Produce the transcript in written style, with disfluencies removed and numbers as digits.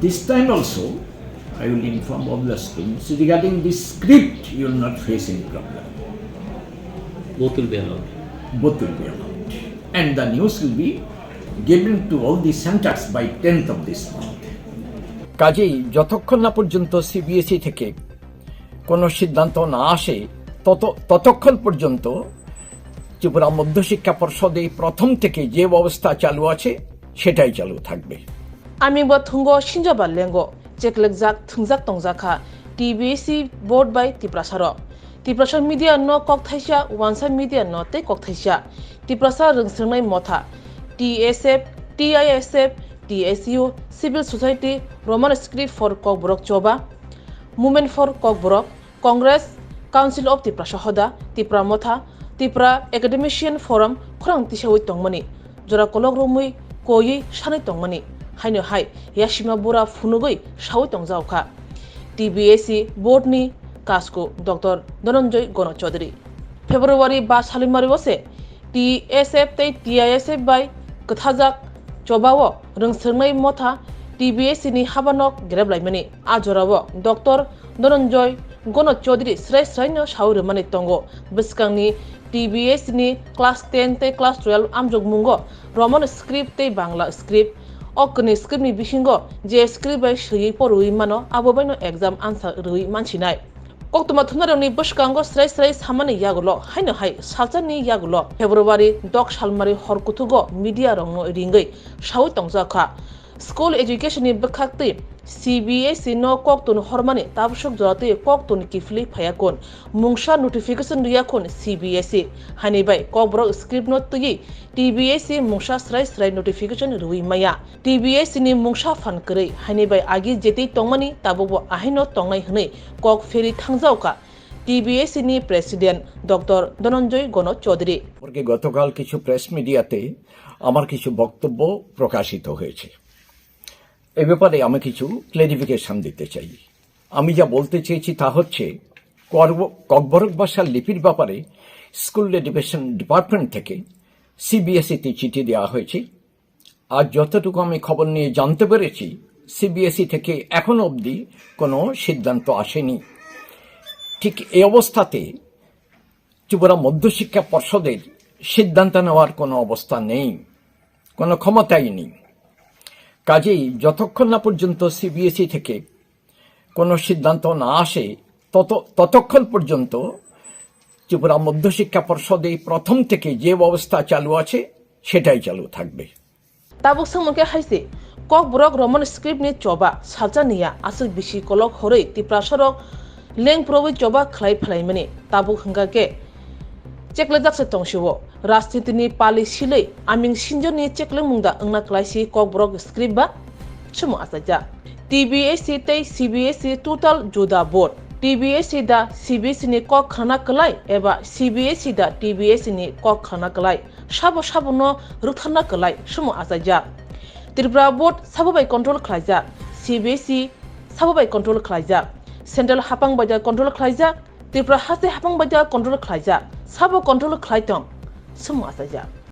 This time also, I will inform all the schools regarding this script. You will not face any problem. Both will be allowed. Both will be allowed, and the news will be given to all the centers by 10th of this month. কাজেই যতক্ষণ না পর্যন্ত CBSE থেকে কোনো সিদ্ধান্ত না আসে ততক্ষণ পর্যন্ত ত্রিপুরা মধ্যশিক্ষা পর্ষদে প্রথম থেকে যে ব্যবস্থা চালু আছে সেটাই চালু থাকবে। আমি বথুঙ্গ সিনজাবা লেঙ্গো চেকলেকজাক থুংজাক তংজাখা টিবিএসি বোর্ড বাই টিপ্রাসার মিডিয়া ন ককথাইসা ওয়ানসা মিডিয়া ন তে ককথাইসা টিপ্রাসা রংসংনাই Motha TSF TISF TSU civil society Roman script for Kokborok চবা movement for Kokborok Congress Council of Tiprasa Hoda Tipra Motha Tipra একাডেমিशिয়াन from খরাং তিসাউই তংমানি জরা কলক রমুই কয়ই সাनै তংমানি হাইনো হাই यासिमा बुरा फुनुगै सावै तंजावखा টিবিএসি बोर्डनि कासको डॉक्टर धनंजय गण चौधरी फेब्रुवारी 5 सालिमारि वसे टीएसएफ तै टीआईएसएफ बाय कथाजाक चबावो रोंसोंनाय मथा टीबीएससी नि हाबानक गेरेबलायमानि आजरावो डॉक्टर धनंजय गण चौधरी स्राय स्रायनो सावरमानि तंगो बिस्कांनि टीबीएससी नि क्लास 10 तै क्लास 12 आमजोग मुंगो रोमान स्क्रिप्ट तै बांग्ला स्क्रिप्ट अकनि स्क्रिप्टनि बिसिंगो जे स्क्रिप्ट बाय सयै परउइ मानो आबोबायनो एग्जाम आन्सार रुइ मानसिनाय कक्तमा थुनारनि बसकांगो स्राय स्राय सामानि यागुलो हाइनो हाय सालचानि यागुलो फेब्रुवारी 10 सालमारि हरकुथुगो मीडिया रंनो रिंगै सावै तंजाखा स्कूल एजुकेशन नि बखाक्ति सीबीएसई नो कक्तन हरमानि ताबसुक जराते कक्तन किफली फायाकोन मुंगसा नोटिफिकेशन रियाकोन सीबीएसई हानिबाय ककब्रक स्क्रिप्ट नो तयै टीबीएसई मुंगसा स्राय स्राय नोटिफिकेशन रुइ माया टीबीएसई नि मुंगसा फानकरै हानिबाय आगि जेतै तंमानि ताबोबो आहिनो तंनाय हनै कक फेरि थांजावका टीबीएसई नि प्रेसिडेंट डॉक्टर धनंजय गण चौधरी গতকাল কিছু প্রেস মিডিয়াতে আমার কিছু বক্তব্য প্রকাশিত হয়েছে। এই ব্যাপারে আমি কিছু ক্লারিফিকেশন দিতে চাই। আমি যা বলতে চেয়েছি তা হচ্ছে ককবরক ভাষার লিপির ব্যাপারে স্কুল এডুকেশন ডিপার্টমেন্ট থেকে সিবিএসইতে চিঠি দেওয়া হয়েছে। আর যতটুকু আমি খবর নিয়ে জানতে পেরেছি সিবিএসই থেকে এখনো অবধি কোনো সিদ্ধান্ত আসেনি। ঠিক এই অবস্থাতে ত্রিপুরা মধ্যশিক্ষা পর্ষদের সিদ্ধান্ত নেওয়ার কোনো অবস্থা নেই, কোনো ক্ষমতাই নেই। কাজেই যতক্ষণ না পর্যন্ত সিবিএসই থেকে কোনো সিদ্ধান্ত না আসে ততক্ষণ পর্যন্ত ত্রিপুরা মধ্যশিক্ষা পর্ষদে প্রথম থেকে যে ব্যবস্থা চালু আছে সেটাই চালু থাকবে। ताबुक समके हाइसे ककब्रक रोमान स्क्रिप्ट नि चबा सालचानिया आसुक बिसि कलक हरै तिप्रासरक लें प्रबै चबा खलाय फलायमानि ताबुक हंगाके चेकलेजाकसे तंसिवो राजनीतिनि पालि सिलै आमिं सिनजोनि चेकले मुंदा अंगना क्लाइसि ककब्रक स्क्रिप्ट बा सुमु आसाजा टीबीएससी तै सीबीएसई टोटल जुदा बोर्ड टीबीएससी दा सीबीएसई नि कक खाना कलाय एबा सीबीएसई दा टीबीएससी नि कक खाना कलाय साबो साबोनो रुथाना कलाय सुमु आसाजा त्रिपुरा बोर्ड साबोबाय कंट्रोल खलायजा सीबीएसई साबोबाय कंट्रोल खलायजा सेंट्रल हापां बायदा कंट्रोल खलायजा त्रिपुरा हासे हापां बायदा कंट्रोल खलायजा साबो कंट्रोल खलायतम सुमु आसाजा।